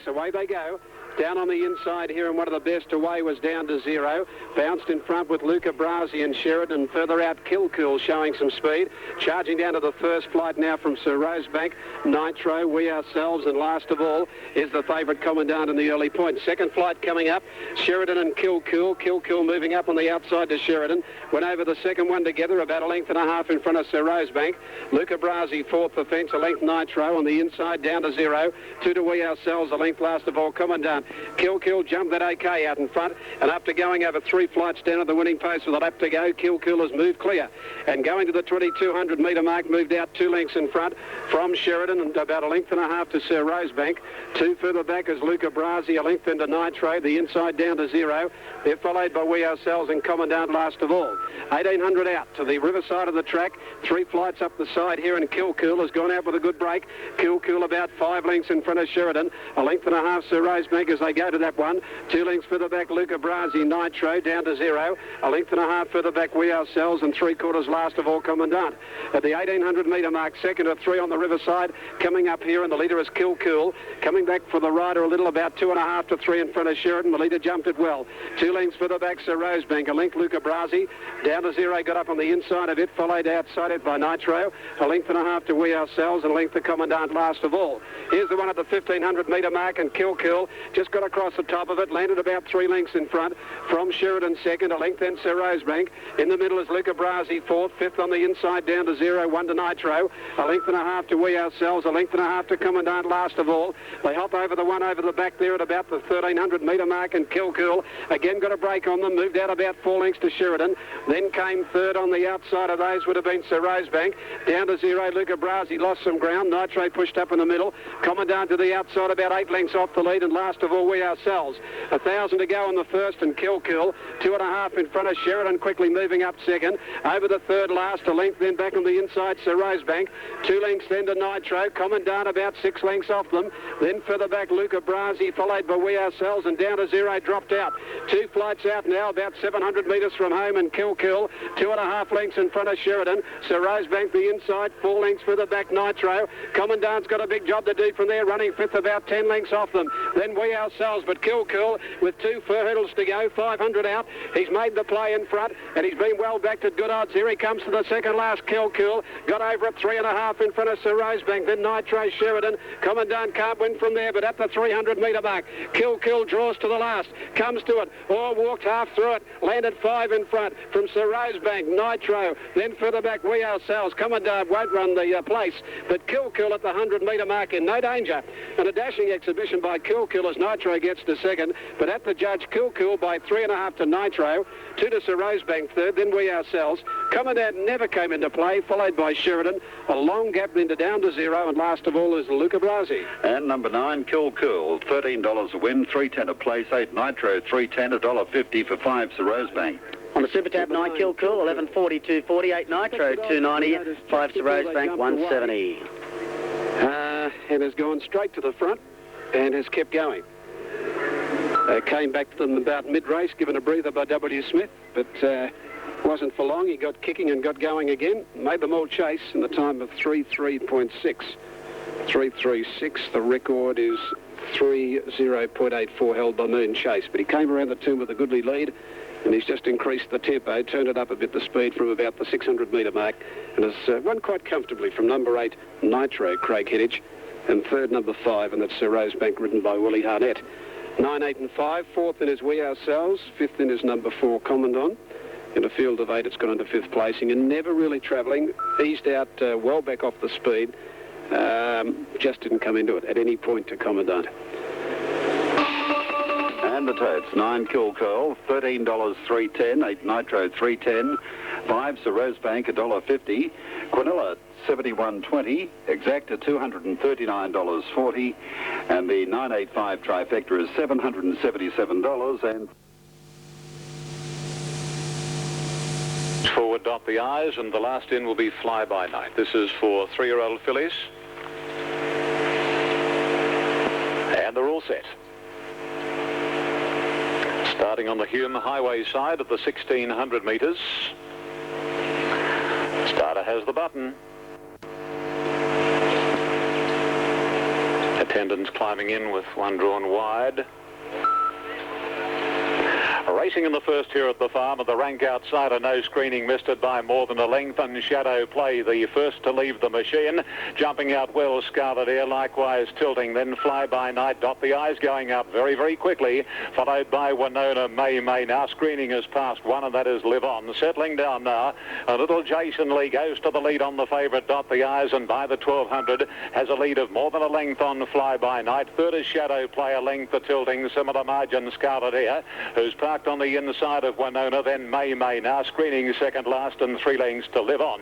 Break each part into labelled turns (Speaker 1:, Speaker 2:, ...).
Speaker 1: Away they go. Down on the inside here, and one of the best away was down to 0. Bounced in front with Luca Brasi and Sheridan. Further out, Kilcool showing some speed. Charging down to the first flight now from Sir Rosebank. Nitro, We Ourselves, and last of all is the favourite Commandant in the early point. Second flight coming up, Sheridan and Kilcool. Kilcool moving up on the outside to Sheridan. Went over the second one together, about a length and a half in front of Sir Rosebank. Luca Brasi, fourth for fence, a length Nitro on the inside down to 0. 2 to We Ourselves, a length last of all Commandant. Kilcool jumped that okay out in front and up to going over 3 flights down at the winning post with a lap to go. Kilcool has moved clear and going to the 2200 metre mark, moved out 2 lengths in front from Sheridan and about a length and a half to Sir Rosebank. 2 further back is Luca Brasi, a length into Nitro, the inside down to 0. They're followed by We Ourselves and Commandant last of all. 1800 out to the riverside of the track. 3 flights up the side here, and Kilcool has gone out with a good break. Kilcool about 5 lengths in front of Sheridan. A length and a half Sir Rosebank as they go to that one. 2 lengths further back Luca Brasi, Nitro down to 0. A length and a half further back We Ourselves, and 3/4 last of all Commandant. At the 1800 metre mark, second of 3 on the riverside. Coming up here, and the leader is Kilcool. Coming back for the rider a little, about 2.5 to 3 in front of Sheridan. The leader jumped it well. 2 lengths further back Sir Rosebank. A length Luca Brasi. Down to 0, got up on the inside of it, followed outside it by Nitro. A length and a half to We Ourselves, and a length to Commandant last of all. Here's the one at the 1500 metre mark, and Kilcool just got across the top of it, landed about 3 lengths in front from Sheridan second, a length then Sir Rosebank. In the middle is Luca Brasi fourth, fifth on the inside down to 0, 1 to Nitro. A length and a half to We Ourselves, a length and a half to Commandant last of all. They hop over the one over the back there at about the 1300 metre mark, and Kilcool again got a break on them, moved out about 4 lengths to Sheridan. Then came third on the outside of those would have been Sir Rosebank. Down to 0, Luca Brasi lost some ground. Nitro pushed up in the middle. Commandant to the outside, about 8 lengths off the lead, and last of all We Ourselves. 1,000 to go on the first, and Kilcool 2.5 in front of Sheridan, quickly moving up second. Over the third last, a length then back on the inside Sir Rosebank. 2 lengths then to Nitro. Commandant about 6 lengths off them. Then further back Luca Brasi, followed by We Ourselves, and down to 0 dropped out. 2 flights out now, about 700 metres from home, and Kilcool 2.5 lengths in front of Sheridan. Sir Rosebank the inside, 4 lengths further back Nitro. Commandant's got a big job to do from there, running fifth, about 10 lengths off them. Then We Ourselves, but Kilcool with 2 hurdles to go, 500 out. He's made the play in front, and he's been well backed at good odds. Here he comes to the second last. Kilcool got over at 3.5 in front of Sir Rosebank. Then Nitro, Sheridan. Commandant can't win from there, but at the 300 metre mark, Kilcool draws to the last, comes to it, walked half through it, landed 5 in front from Sir Rosebank. Nitro, then further back We Ourselves. Commandant won't run the place, but Kilcool at the 100 metre mark in no danger. And a dashing exhibition by Kilcool as Nitro gets to second, but at the judge, Kilcool by 3.5 to Nitro, 2 to Sir Rosebank third, then We Ourselves. Commandant never came into play, followed by Sheridan. A long gap then to down to 0, and last of all is Luca Brasi.
Speaker 2: And number 9, Kilcool, $13 a win, 3.10 a place, 8 Nitro, 3.10, $1.50 for 5 Sir Rosebank.
Speaker 3: On the Super Tab, 9 Kilcool, 11.40, 2.40, 8 Nitro, 2.90, 5 Sir Rosebank, 1.70.
Speaker 1: And has gone straight to the front and has kept going. Came back to them about mid-race, given a breather by W. Smith, but wasn't for long. He got kicking and got going again. Made them all chase in the time of 3.3.6. 3.36. The record is 3.0.84 held by Moon Chase. But he came around the turn with a goodly lead, and he's just increased the tempo, turned it up a bit, the speed, from about the 600 metre mark, and has won quite comfortably from number 8, Nitro, Craig Headage, and third, number 5, and that's Sir Rosebank, ridden by Willie Harnett. 9, 8 and 5. Fourth in is We Ourselves. Fifth in is number 4, Commandant. In a field of 8, it's gone into 5th placing, and never really travelling. Eased out well back off the speed. Just didn't come into it at any point to Commandant.
Speaker 2: And the totes, 9 Kilcool, $13 3.10, 8 Nitro 3.10, 5 Sir Rosebank $1.50, Quinilla 71.20, Exacta $239.40, and the 985 trifecta is $777. And
Speaker 4: forward dot the I's, and the last in will be Fly By Night. This is for 3-year-old fillies, and they're all set. Starting on the Hume Highway side at the 1600 metres. Starter has the button. Attendants climbing in with one drawn wide. Racing in the first here at the farm, and the rank outsider, no screening, missed it by more than a length, and Shadow Play, the first to leave the machine. Jumping out well, Scarlet Air, likewise tilting, then Fly By Night, Dot the Eyes going up very, very quickly, followed by Winona May. Now screening has passed one, and that is Live On. Settling down now, a little Jason Lee goes to the lead on the favourite, Dot the Eyes, and by the 1200 has a lead of more than a length on Fly By Night. Third is Shadow Play, a length the tilting, similar margin, Scarlet Air, who's parked on the inside of Winona, then May now screening second last, and 3 lengths to Live On.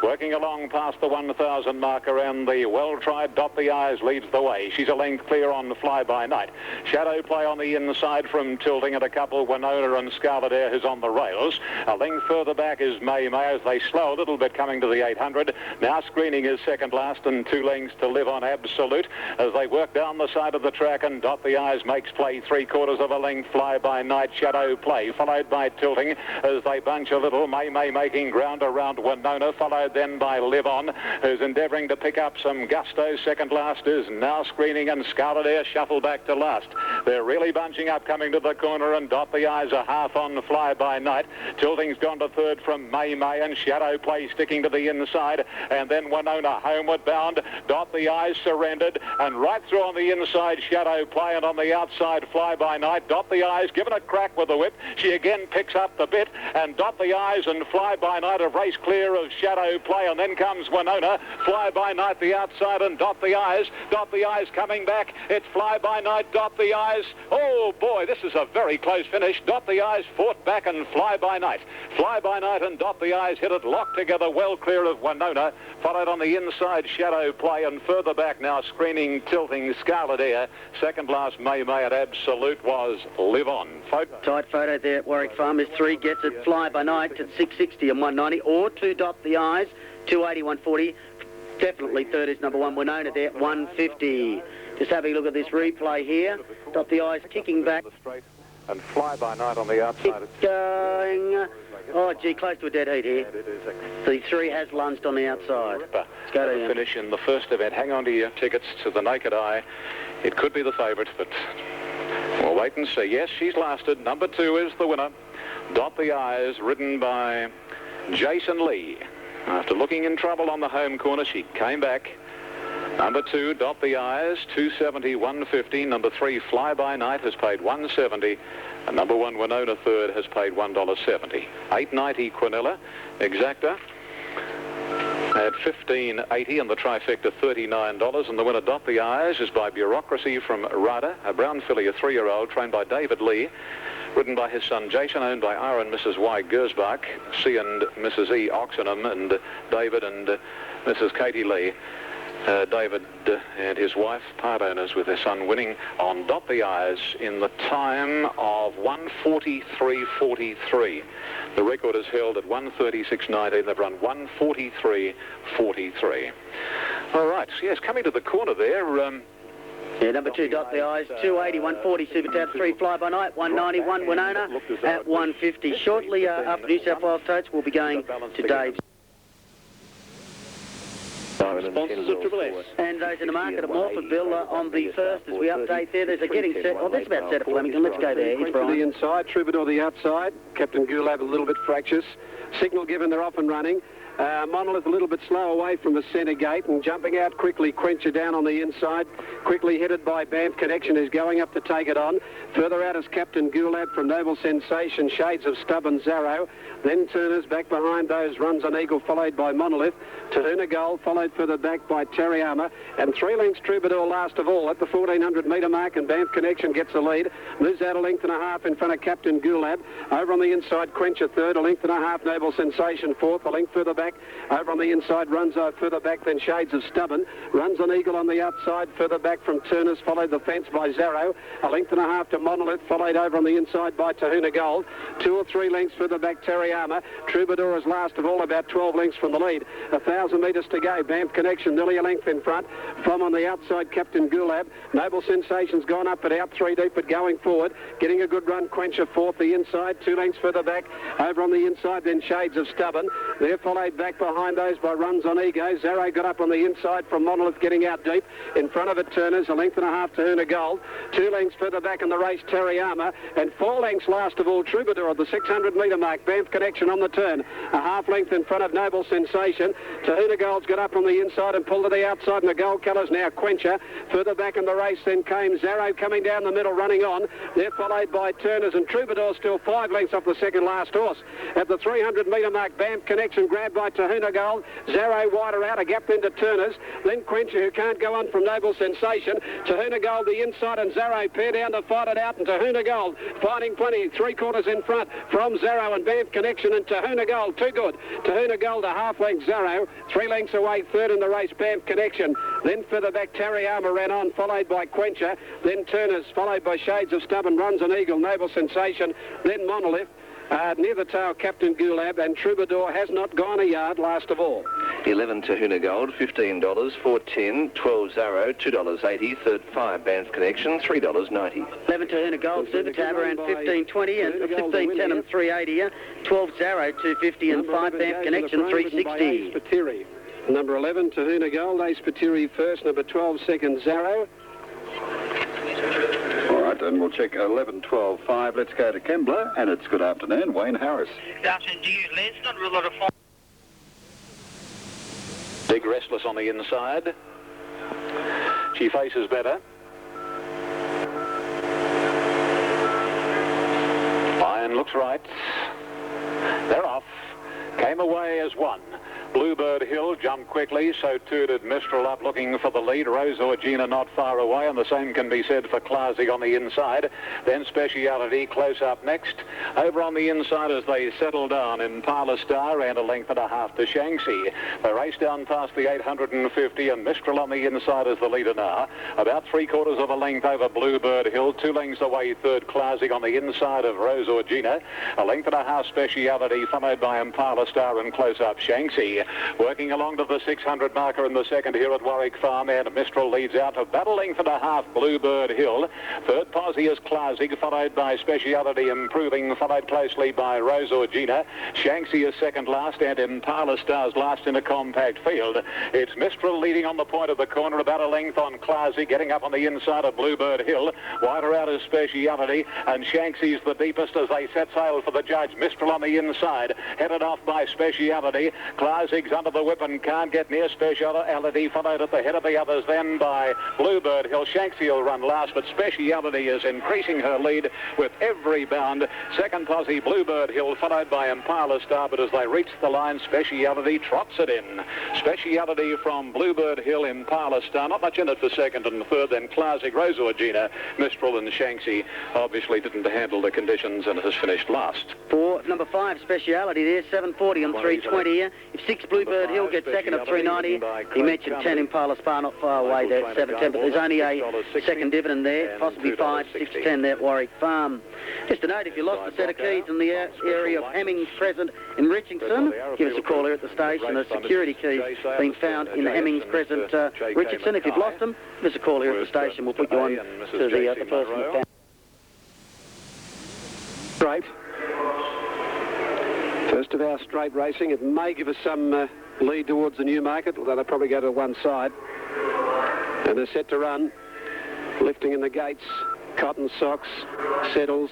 Speaker 4: Working along past the 1,000 mark around the well-tried Dot the Eyes leads the way. She's a length clear on Fly By Night. Shadow Play on the inside from tilting, and a couple, Winona and Scarlet Air, who's on the rails. A length further back is May as they slow a little bit coming to the 800. Now screening is second last, and 2 lengths to Live On Absolute as they work down the side of the track, and Dot the Eyes makes play 3/4 of a length. Fly By Night, Shadow Play, followed by tilting as they bunch a little. May making ground around Winona, followed then by Live On, who's endeavouring to pick up some gusto. Second last is now screening, and Scarlet Air shuffle back to last. They're really bunching up coming to the corner, and Dot the Eyes are half on Fly By Night. Tilting's gone to third from May, and Shadow Play sticking to the inside, and then Winona homeward bound. Dot the Eyes surrendered, and right through on the inside Shadow Play, and on the outside Fly By Night. Dot the Eyes given a crack with the whip. She again picks up the bit, and Dot the Eyes and Fly By Night have raced clear of Shadow Play, and then comes Winona. Fly By Night the outside, and Dot the Eyes. Dot the Eyes coming back. It's Fly By Night, Dot the Eyes. Oh boy, this is a very close finish. Dot the Eyes fought back, and Fly By Night. Fly By Night and Dot the Eyes hit it locked together well clear of Winona. Followed on the inside Shadow Play, and further back now screening, tilting, Scarlet Air. Second last May at Absolute was Live On.
Speaker 3: Tight photo there at Warwick Farm is 3 gets it, Fly By Night at 660 and 190, or 2 Dot the Eyes, 280, 140. Definitely third is number 1 Winona there, 150. Just having a look at this replay here. Dot the Eyes kicking back.
Speaker 4: And Fly By Night on the outside.
Speaker 3: Going. Oh, gee, close to a dead heat here. The 3 has lunged on the outside. Let's go to him.
Speaker 4: Finish in the first event. Hang on to your tickets. To the naked eye, it could be the favourite, but we'll wait and see. Yes, she's lasted. Number 2 is the winner. Dot the Eyes, ridden by Jason Lee. After looking in trouble on the home corner, she came back. Number 2, Dot the Eyes, 270, 150. Number 3, Fly By Night, has paid 170. And number 1, Winona third, has paid $1.70. 890 Quinella, Exacta at $15.80, and the trifecta $39. And the winner, Dot the Eyes, is by Bureaucracy from Rada, a brown filly, a 3-year-old, trained by David Lee, ridden by his son Jason, owned by R and Mrs. Y. Gersbach, C and Mrs. E. Oxenham, and David and Mrs. Katie Lee. David and his wife, part owners, with their son, winning on Dot the Eyes in the time of 1:43.43. The record is held at 1:36.19. They've run 1:43.43. All right, yes, coming to the corner there.
Speaker 3: Yeah, number 2, Dot the Eyes, 280, 140, Super Tab, 3, Fly By Night, 191, Winona at 150. Shortly after New South Wales Totes, we'll be going to Dave's.
Speaker 4: Sponsors of Triple S.
Speaker 3: And those in the market at Morfordville on the first as we update there. There's a getting set. Oh, that's about set at Flemington. Let's go there. It's Brian.
Speaker 1: The inside, Troubadour the outside. Captain Gulab a little bit fractious. Signal given, they're off and running. Monolith a little bit slow away from the centre gate and jumping out quickly. Quencher down on the inside. Quickly headed by Banff Connection, who's going up to take it on. Further out is Captain Gulab from Noble Sensation. Shades of Stubborn Zarrow. Then Turners back behind those. Runs an Eagle, followed by Monolith. Tahuna Gold, followed further back by Tarryama. And 3 lengths Troubadour last of all at the 1,400 metre mark, and Banff Connection gets the lead. Moves out a length and a half in front of Captain Gulab. Over on the inside, Quencher third. A length and a half, Noble Sensation fourth. A length further back. Over on the inside, runs further back than Shades of Stubborn. Runs an Eagle on the outside, further back from Turners, followed the fence by Zarrow. A length and a half to Monolith, followed over on the inside by Tahuna Gold. 2 or 3 lengths further back, Tarryama. Troubadour is last of all, about 12 lengths from the lead. 1,000 metres to go. Banff Connection nearly a length in front. From on the outside, Captain Gulab. Noble Sensation's gone up but out 3 deep, but going forward. Getting a good run, Quencher fourth, the inside. 2 lengths further back. Over on the inside, then Shades of Stubborn. They're followed back behind those by Runs on Ego. Zarro got up on the inside from Monolith, getting out deep. In front of it, Turners, a length and a half to Hoona Gold. 2 lengths further back in the race, Teriyama. And 4 lengths last of all, Troubadour at the 600-metre mark. Banff Connection on the turn. A half length in front of Noble Sensation. Hoona Gold's got up on the inside and pulled to the outside, and the gold colours now Quencher. Further back in the race then came Zarro coming down the middle, running on. They're followed by Turners, and Troubadour still 5 lengths off the second last horse. At the 300-metre mark, Banff Connection grabbed by Hoona Gold. Zarro wider out, a gap into Turners. Then Quencher, who can't go on from Noble Sensation. Hoona Gold the inside, and Zarro pair down to fight it out, and Hoona Gold finding plenty, 3/4 in front from Zarro and Banff Connection, and Hoona Gold too good. Hoona Gold a half length, Zarro 3 lengths away, third in the race, Banff Connection. Then further back, Teriyama ran on, followed by Quencher. Then Turners, followed by Shades of Stubborn, Runs an Eagle, Noble Sensation. Then Monolith. Near the tail, Captain Gulab, and Troubadour has not gone a yard last of all.
Speaker 5: 11 Hoona Gold, $15, 4.10, 12 Zarro, $2.80, third 5 Banff Connection, $3.90.
Speaker 3: 11 Hoona Gold, Super Tab around 15.20 and 15.10 and 3.80. 12 Zarro, 2.50 and 5 Banff Connection, 3.60.
Speaker 1: Number 11 Hoona Gold, Ace Patiri first, number 12 second Zarro.
Speaker 2: All right, and we'll check 11, 12, 5. Let's go to Kembla, and it's good afternoon, Wayne Harris.
Speaker 6: Good afternoon to you, Les. Not a real lot of fun.
Speaker 4: Big Restless on the inside. She faces better. Iron looks right. They're off. Came away as one. Bluebird Hill jumped quickly, so too did Mistral up looking for the lead. Rose Orgina not far away, and the same can be said for Klasig on the inside. Then Speciality close up next. Over on the inside as they settle down, Impala Star and a length and a half to Shanxi. They race down past the 850, and Mistral on the inside is the leader now. About 3/4 of a length over Bluebird Hill. 2 lengths away, third Klasig on the inside of Rose Orgina. A length and a half Speciality, followed by Impala Star and close up Shanxi. Working along to the 600 marker in the second here at Warwick Farm, and Mistral leads out about a length and a half Bluebird Hill. Third posse is Klasig, followed by Speciality Improving, followed closely by Rose Orgina. Shanxi is second last, and Impala Star's last in a compact field. It's Mistral leading on the point of the corner, about a length on Klasig, getting up on the inside of Bluebird Hill. Wider out is Speciality, and Shanxi's the deepest as they set sail for the judge. Mistral on the inside, headed off by Speciality. Klasig's under the whip and can't get near Speciality, followed at the head of the others then by Bluebird Hill. Shanxi will run last, but Speciality is increasing her lead with every bound. Second posse, Bluebird Hill, followed by Impala Star, but as they reach the line, Speciality trots it in. Speciality from Bluebird Hill, Impala Star, not much in it for second and third, then Klasig, Rose Orgina, Mistral and Shanxi obviously didn't handle the conditions and has finished last.
Speaker 3: For number 5, Speciality there, 7.40 on 3.20. If 6 Bluebird Hill gets second at 3.90, he mentioned 10 Impala Star not far away there at 7.10, but there's only a second dividend there, possibly 5, 6, 10 there at Warwick Farm. Just a note, if you lost a set of keys in the area of Hemmings Crescent in Richardson, give us a call here at the station. A security key being found in the Hemmings Crescent, Richardson. If you've lost them, give us a call here at the station. We'll put you on to the person that found.
Speaker 1: Straight. First of our straight racing. It may give us some lead towards the Newmarket, although they'll probably go to one side. And they're set to run. Lifting in the gates. Cotton Socks. Settles.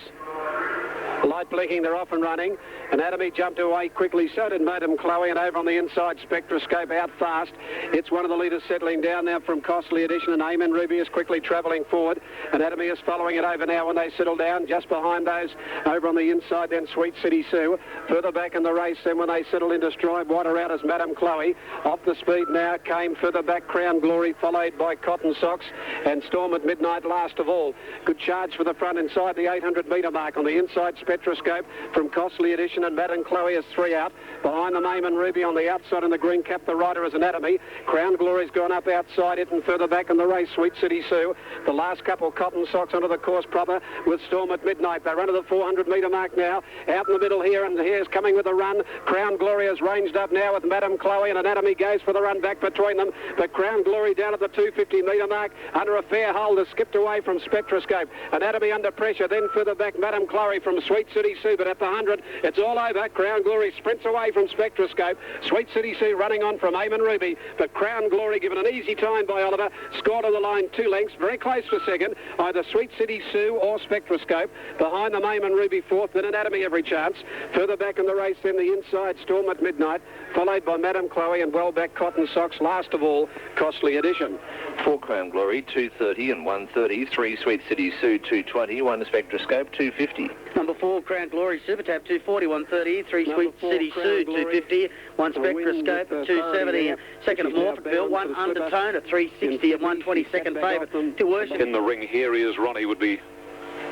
Speaker 1: Light blinking, they're off and running. Anatomy jumped away quickly, so did Madam Chloe, and over on the inside, Spectroscope out fast. It's one of the leaders settling down now from Costly Edition, and Amen Ruby is quickly travelling forward. Anatomy is following it over now when they settle down. Just behind those, over on the inside, then Sweet City Sue. Further back in the race, then when they settle into stride, wider out as Madam Chloe. Off the speed now came further back Crown Glory, followed by Cotton Socks, and Storm at Midnight last of all. Good charge for the front inside the 800-metre mark. On the inside, Spectroscope from Costly Edition, and Madam Chloe is 3 out. Behind them, Amen Ruby on the outside in the green cap. The rider is Anatomy. Crown Glory's gone up outside it, and further back in the race, Sweet City Sue. The last couple, Cotton Socks onto the course proper with Storm at Midnight. They run to the 400-metre mark now. Out in the middle here, and here's coming with a run. Crown Glory is ranged up now with Madam Chloe, and Anatomy goes for the run back between them. But Crown Glory down at the 250-metre mark under a fair hold has skipped away from Spectroscope. Anatomy under pressure. Then further back, Madam Chloe from Sweet Sweet City Sue, but at the 100, it's all over. Crown Glory sprints away from Spectroscope. Sweet City Sue running on from Eamon Ruby, but Crown Glory given an easy time by Oliver, scored on the line 2 lengths, very close for second, either Sweet City Sue or Spectroscope. Behind them, Eamon Ruby fourth, then Anatomy every chance. Further back in the race, then the Inside Storm at Midnight, followed by Madame Chloe and well back Cotton Socks. Last of all, Costly Edition.
Speaker 5: 4 Crown Glory, 230 and 130. 3 Sweet City Sue, 220. 1 Spectroscope, 250.
Speaker 3: Number 4, Crown Glory, Super Tap, 240, 130. 3 Sweet City Sue, 250. 1 Spectroscope at 270. Second at Morphettville. 1 Undertone at 360 and 120. Second favourite to Worship.
Speaker 4: In the ring here, Ears Ronnie would be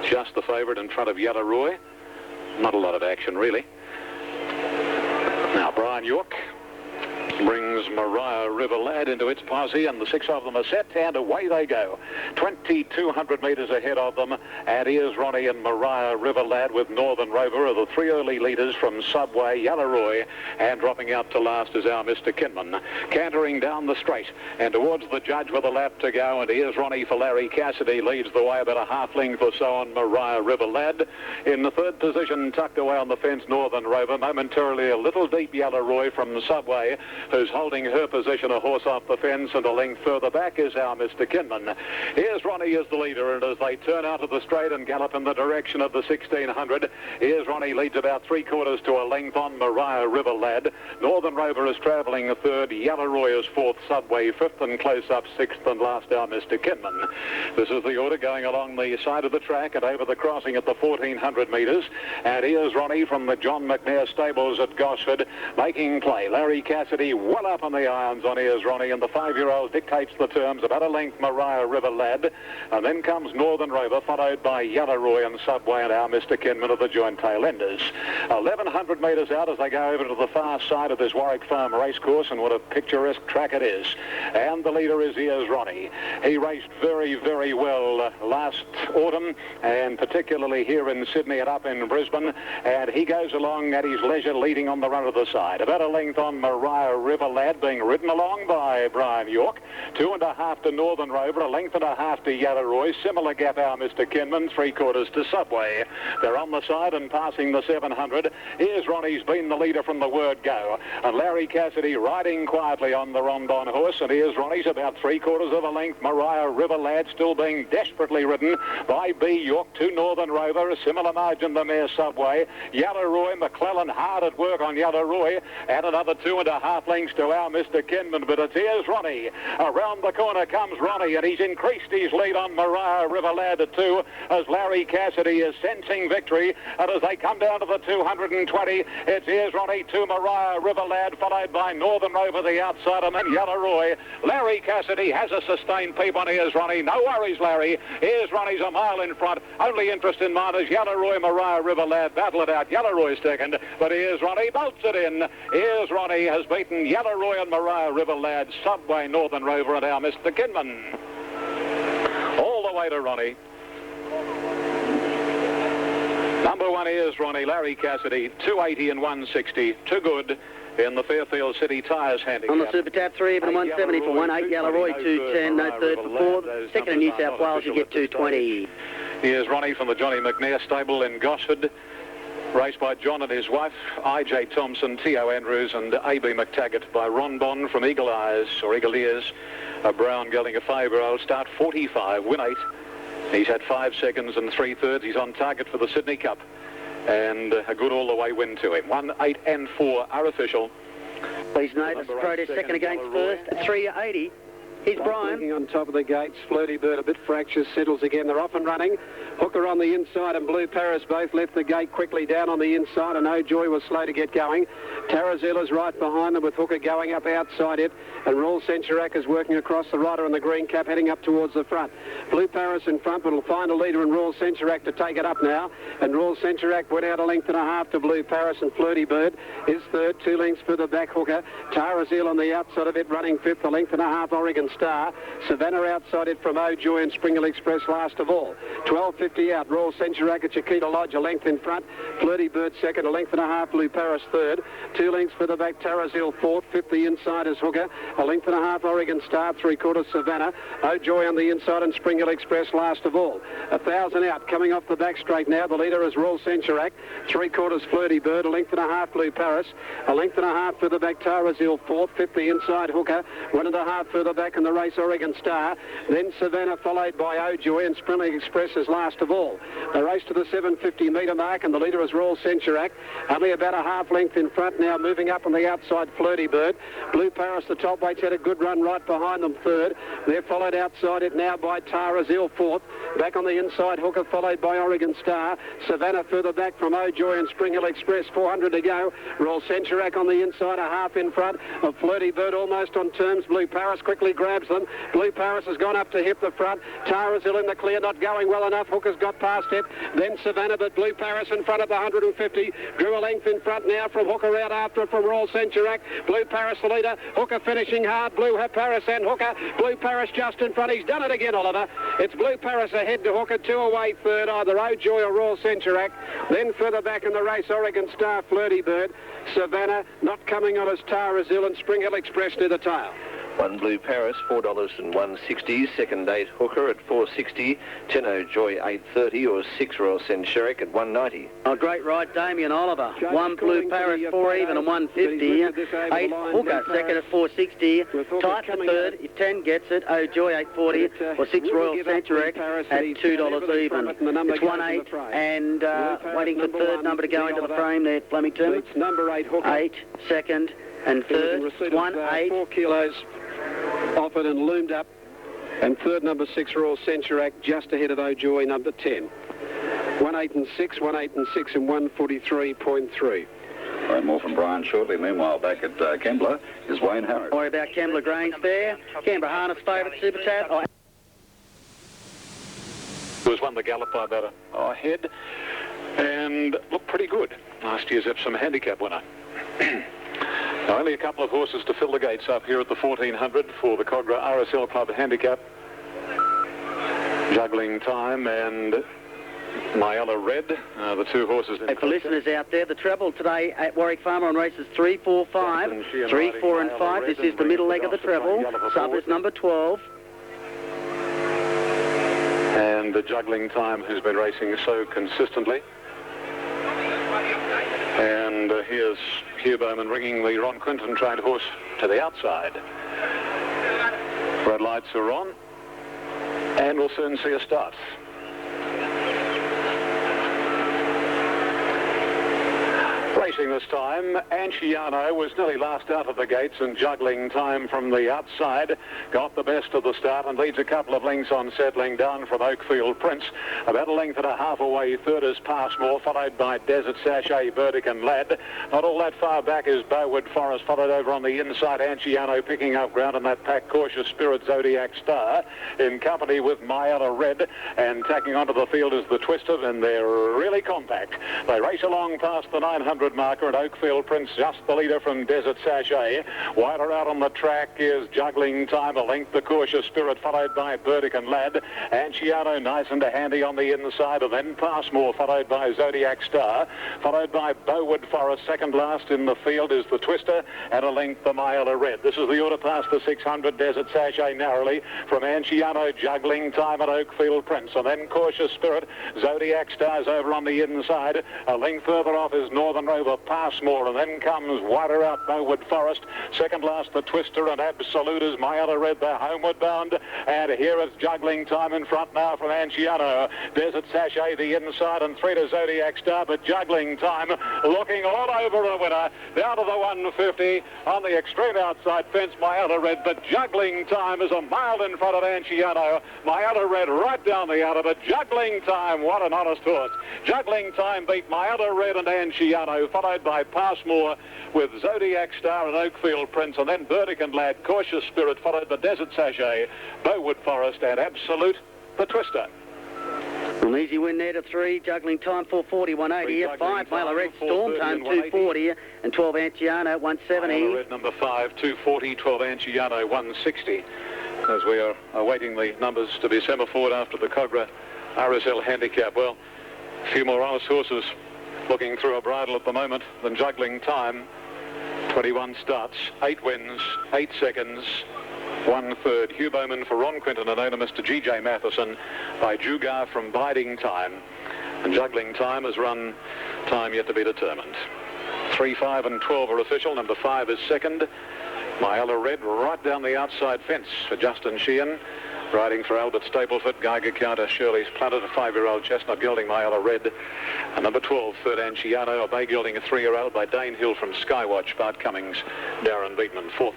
Speaker 4: just the favourite in front of Yellow Roy. Not a lot of action, really. Now, Brian York brings Mariah River Lad into its posse, and the 6 of them are set, and away they go. 2,200 metres ahead of them, and Ears Ronnie and Mariah River Lad with Northern Rover are the 3 early leaders from Subway, Yellow Roy, and dropping out to last is our Mr. Kinman. Cantering down the straight and towards the judge with a lap to go, and Ears Ronnie for Larry Cassidy leads the way about a half length or so on Mariah River Lad. In the 3rd position, tucked away on the fence, Northern Rover. Momentarily a little deep Yellow Roy from Subway, who's holding her position a horse off the fence, and a length further back is our Mr. Kinman. Ears Ronnie is the leader, and as they turn out of the straight and gallop in the direction of the 1600, Ears Ronnie leads about 3/4 to a length on Mariah River Lad. Northern Rover is travelling 3rd, Yellow Roy is 4th, Subway 5th, and close up 6th and last our Mr. Kinman. This is the order going along the side of the track and over the crossing at the 1400 metres, and Ears Ronnie from the John McNair stables at Gosford making play. Larry Cassidy well up on the irons on Ears Ronnie, and the 5-year-old dictates the terms, about a length Mariah River Lad, and then comes Northern Rover, followed by Yellow Roy and Subway and our Mr. Kinman of the joint tail enders. 1,100 metres out as they go over to the far side of this Warwick Farm racecourse, and what a picturesque track it is. And the leader is Ears Ronnie. He raced very, very well last autumn, and particularly here in Sydney and up in Brisbane, and he goes along at his leisure, leading on the run of the side. About a length on Mariah River Lad, being ridden along by Brian York. 2.5 to Northern Rover, a length and a half to Yellow Roy. Similar gap our Mr. Kinman, 3/4 to Subway. They're on the side and passing the 700. Ears Ronnie's been the leader from the word go, and Larry Cassidy riding quietly on the Rondon horse, and Ears Ronnie's about 3/4 of a length. Mariah River Lad still being desperately ridden by B. York to Northern Rover, a similar margin the mare Subway. Yellow Roy, McClellan hard at work on Yellow Roy, and another 2.5 lengths to our Mr. Kinman, but it's Ears Ronnie. Around the corner comes Ronnie, and he's increased his lead on Mariah River Lad at 2 as Larry Cassidy is sensing victory, and as they come down to the 220, it's Ears Ronnie to Mariah River Lad, followed by Northern Rover, the outsider, and Yellow Roy. Larry Cassidy has a sustained peep on Ears Ronnie. No worries, Larry. Ears Ronnie's a mile in front. Only interest in mine is Yellow Roy, Mariah River Lad. Battle it out. Yellow Roy's second, but Ears Ronnie bolts it in. Ears Ronnie has beaten Yellow Roy and Mariah River Lad, Subway, Northern Rover, and our Mr. Kinman. All the way to Ronnie. Number 1 Ears Ronnie, Larry Cassidy, 280 and 160. Too good in the Fairfield City Tyres handicap.
Speaker 3: On the Super Tap, 3 even 170 for 1, 8 Yellow Roy, 210, no third for 4. Second in New South Wales, you get 220.
Speaker 4: Here's Ronnie from the Johnny McNair stable in Gosford. Raced by John and his wife, I.J. Thompson, T.O. Andrews and A.B. McTaggart, by Ron Bond from Eagle Eyes, or Eagle Ears. A brown gelding, a 5-year-old, start 45, win 8. He's had 5 seconds and 3/3. He's on target for the Sydney Cup. And a good all-the-way win to him. 1, 8 and 4 are official.
Speaker 3: Please note, it's Protest second against first at 380. Here's Brian.
Speaker 1: Looking on top of the gates, Flirty Bird a bit fractious, settles again. They're off and running. Hooker on the inside and Blue Paris both left the gate quickly down on the inside, and O'Joy was slow to get going. Tarazilla's right behind them with Hooker going up outside it, and Royal Centurac is working across the rider in the green cap, heading up towards the front. Blue Paris in front, but will find a leader in Royal Centurac to take it up now, and Royal Centurac went out a length and a half to Blue Paris, and Flirty Bird is third, 2 lengths further back Hooker. Tarazilla on the outside of it running fifth, a length and a half Oregon Star. Savannah outside it from O'Joy and Springle Express last of all. 12.50 out. Royal Centuriac at Chiquita Lodge, a length in front. Flirty Bird second, a length and a half. Blue Paris third. 2 lengths for the back. Tarazil fourth. 50 inside is Hooker. A length and a half. Oregon Star. 3/4 Savannah. O'Joy on the inside and Springle Express last of all. 1,000 out. Coming off the back straight now. The leader is Royal Centuriac. 3/4 Flirty Bird. A length and a half. Blue Paris. A length and a half for the back. Tarazil fourth. 50 inside Hooker. 1.5 further back in the race. Oregon Star. Then Savannah followed by O'Joy and Springle Express is last of all. The race to the 750 metre mark and the leader is Royal Centuriac. Only about a half length in front now. Moving up on the outside Flirty Bird. Blue Paris, the top weights, had a good run right behind them third. They're followed outside it now by Tarazil fourth. Back on the inside Hooker followed by Oregon Star. Savannah further back from O'Joy and Springle Express. 400 to go. Royal Centuriac on the inside, a half in front of Flirty Bird, almost on terms. Blue Paris quickly grabs them. Blue Paris has gone up to hip the front. Tarazil in the clear, not going well enough. Hooker's got past hip. Then Savannah, but Blue Paris in front of the 150. Drew a length in front now from Hooker out after it from Royal Centuriac. Blue Paris the leader. Hooker finishing hard. Blue Paris and Hooker. Blue Paris just in front. He's done it again, Oliver. It's Blue Paris ahead to Hooker. 2 away third, either O'Joy or Royal Centuriac. Then further back in the race, Oregon Star, Flirty Bird. Savannah not coming on as Tarazil and Springle Express near the tail.
Speaker 5: 1 Blue Paris, $4 and 1.60. Second 8 Hooker at 4.60. 10 O'Joy 8.30 or 6 Royal Centuriac at 1.90.
Speaker 3: A great ride, Damien Oliver. 1 Blue Paris, 4 even and 150. 8 Hooker, second at 4.60. Tight for third. If 10 gets it, O'Joy 8.40 or 6 Royal Centuriac at $2 even. It's 1-8 and waiting for third number to go into the frame there, Flemington.
Speaker 1: It's number 8 Hooker.
Speaker 3: 8, second and third. 1-8.
Speaker 1: 4 kilos offered and loomed up. And third, number 6, Royal Centuriac, just ahead of O'Joy, number 10. 1-8 and 6, 1-8 and 6 and 143.3.
Speaker 2: Right, more from Brian shortly. Meanwhile, back at Kembla is Wayne Harris.
Speaker 3: Worry about Kembla Grange there. Canberra Harness favourite, Super Tat.
Speaker 4: There was one that galloped by about ahead and looked pretty good. Last year's Epsom handicap winner. Now, only a couple of horses to fill the gates up here at the 1400 for the Cogra RSL Club handicap. Juggling Time and Myella Red, the 2 horses.
Speaker 3: For listeners out there, the treble today at Warwick Farmer on races 3, 4, 5. 3, 4 and 5. This is the middle leg of the treble. Sub is number 12.
Speaker 4: And the Juggling Time has been racing so consistently. And here's Hugh Bowman ringing the Ron Quinton trained horse to the outside. Red lights are on, and we'll soon see a start. Racing this time, Anciano was nearly last out of the gates, and Juggling Time from the outside got the best of the start and leads a couple of lengths on settling down from Oakfield Prince. About a length and a half away, third is Passmore, followed by Desert Sachet, Burdick and Ladd. Not all that far back is Bowood Forest, followed over on the inside, Anciano picking up ground in that pack. Cautious Spirit, Zodiac Star, in company with Myella Red, and tacking onto the field is the Twister, and they're really compact. They race along past the 900 marker at Oakfield Prince, just the leader from Desert Sachet. Wider out on the track is Juggling Time, a length the Cautious Spirit, followed by Burdick and Ladd. Anciano nice and handy on the inside, and then Passmore, followed by Zodiac Star, followed by Bowood Forest. Second last in the field is the Twister, and a length the Myella Red. This is the order past the 600, Desert Sachet narrowly from Anciano, Juggling Time at Oakfield Prince, and then Cautious Spirit. Zodiac Star's over on the inside. A length further off is Northern Rover, Passmore, and then comes wider out Bowood Forest. Second last the Twister, and Absolute is Myella Red. They're homeward bound, and here is Juggling Time in front now from Anciano. Desert Sachet the inside, and 3 to Zodiac Star, but Juggling Time looking all over a winner down to the 150 on the extreme outside fence. Myella Red, but Juggling Time is a mile in front of Anciano. Myella Red right down the outer, but Juggling Time, what an honest horse. Juggling Time beat Myella Red and Anciano, followed by Passmore with Zodiac Star and Oakfield Prince, and then Burdick and Ladd, Cautious Spirit, followed by Desert Sachet, Bowood Forest, and Absolute, the Twister.
Speaker 3: An easy win there to 3, Juggling Time 440, 180. 5, Myella Red, Storm Time 240, and 12 Anciano 170.
Speaker 4: Myella Red number 5, 240, 12 Anciano 160. as we are awaiting the numbers to be semaphore after the Cogra RSL handicap. Well, a few more honest horses looking through a bridle at the moment than Juggling Time. 21 starts, 8 wins, 8 seconds, 1/3. Hugh Bowman for Ron Quinton and owner Mr. G.J. Matheson by Jugar from Biding Time. And Juggling Time has run time yet to be determined. 3, 5 and 12 are official. Number 5 is second. Myella Red right down the outside fence for Justin Sheehan. Riding for Albert Stapleford, Geiger Counter, Shirley's Planet, a 5-year-old Chestnut Gelding, Myella Red. And number 12, Ferdanciano, a bay gelding, a 3-year-old by Dane Hill from Skywatch, Bart Cummings, Darren Beatman, 4th.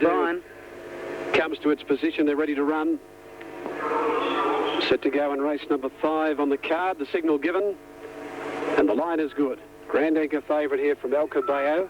Speaker 1: Brian comes to its position, they're ready to run. Set to go in race number 5 on the card, the signal given, and the line is good. Grand Anchor favourite here from El Cabello.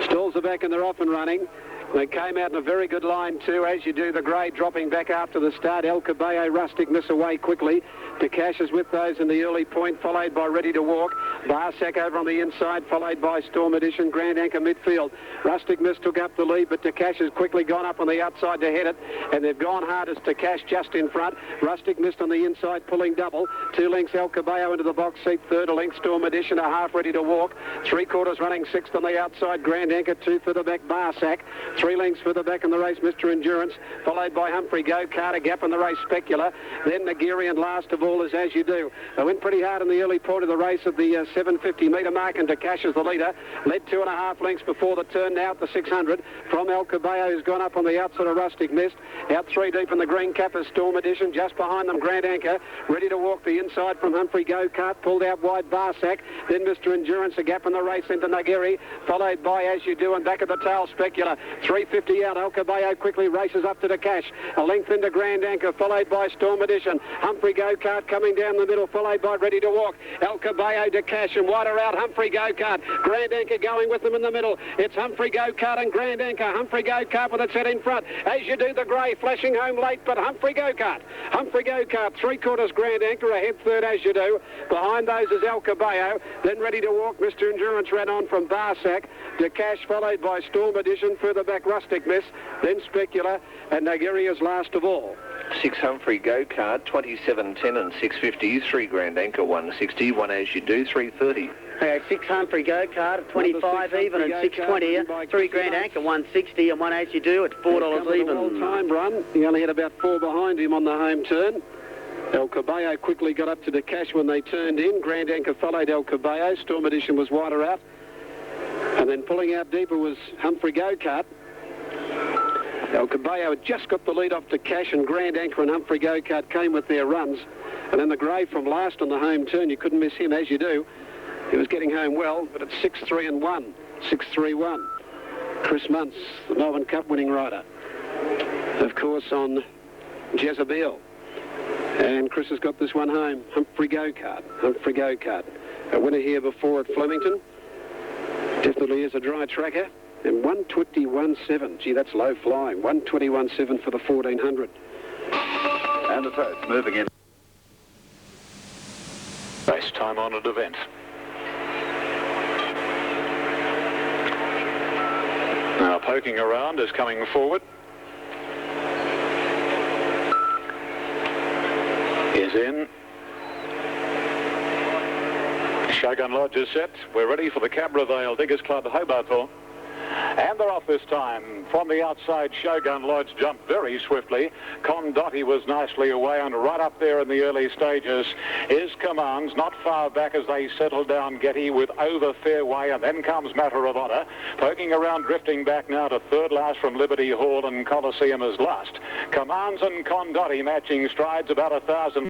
Speaker 1: Stalls are back and they're off and running. They came out in a very good line too, as you do. The grey dropping back after the start. El Cabello, Rustic Miss away quickly. De Cash is with those in the early point, followed by Ready to Walk. Barsack over on the inside, followed by Storm Edition. Grand Anchor midfield. Rustic Miss took up the lead, but De Cash has quickly gone up on the outside to head it, and they've gone hard as De Cash just in front. Rustic Miss on the inside, pulling double. 2 lengths El Cabello into the box seat. 3rd, a length Storm Edition, a half Ready to Walk. 3/4 running 6th on the outside. Grand Anchor, 2 further back, Barsack. 3 lengths further back in the race, Mr. Endurance, followed by Humphrey Go-Kart, a gap in the race, Specula. Then Nagiri, and last of all is As You Do. They went pretty hard in the early part of the race at the 750-metre mark, and De Cash is the leader. Led 2.5 lengths before the turn, now at the 600. From El Cabello, who's gone up on the outside of Rustic Mist. Out 3 deep in the green cap is Storm Edition. Just behind them, Grand Anchor. Ready to Walk the inside from Humphrey Go-Kart. Pulled out wide, Barsack. Then Mr. Endurance, a gap in the race into Nagiri. Followed by As You Do, and back at the tail, Specula. 350 out. El Cabello quickly races up to De Cash. A length into Grand Anchor, followed by Storm Edition. Humphrey Go-Kart coming down the middle, followed by Ready to Walk. El Cabello, De Cash, and wider out Humphrey Go-Kart. Grand Anchor going with them in the middle. It's Humphrey Go-Kart and Grand Anchor. Humphrey Go-Kart with its head in front. As You Do, the grey flashing home late, but Humphrey Go-Kart. Humphrey Go-Kart, 3/4 Grand Anchor, ahead 3rd As You Do. Behind those is El Cabello. Then Ready to Walk, Mr. Endurance ran on from Barsack. De Cash followed by Storm Edition. Further back, Rustic Miss. Then Specula, and Nagiri is last of all.
Speaker 5: 6 Humphrey Go-Kart, 27.10 and 6.50. 3 Grand Anchor, 160. 1 As You Do, 3.30.
Speaker 3: Okay, 6 Humphrey Go-Kart at 25 even and 6.20. 3 Grand Anchor, 160, and 1 As You Do at $4 even.
Speaker 1: All-time run. He only had about 4 behind him on the home turn. El Cabello quickly got up to De Cash when they turned in. Grand Anchor followed El Cabello. Storm Edition was wider out. And then pulling out deeper was Humphrey Go-Kart. El Cabello had just got the lead off to Cash, and Grand Anchor and Humphrey Go-Kart came with their runs. And then the grey from last on the home turn, you couldn't miss him, As You Do. He was getting home well, but it's 6-3 and 1. 6-3-1. Chris Muntz, the Melbourne Cup winning rider. Of course, on Jezebel. And Chris has got this one home. Humphrey Go-Kart. Humphrey Go-Kart. A winner here before at Flemington. Definitely is a dry tracker. And 121.7. Gee, that's low flying. 121.7 for the 1400.
Speaker 2: And the totes moving in.
Speaker 4: Race time honoured event. Now Poking Around is coming forward. Is in. Shogun Lodge is set. We're ready for the Cabravale Diggers Club Hobart Hall. And they're off this time. From the outside, Shogun Lodge jumped very swiftly. Condotti was nicely away, and right up there in the early stages is Commands, not far back as they settle down Getty with Over Fairway, and then comes Matter of Honor. Poking Around, drifting back now to 3rd last from Liberty Hall, and Coliseum is last. Commands and Condotti matching strides about 1,000.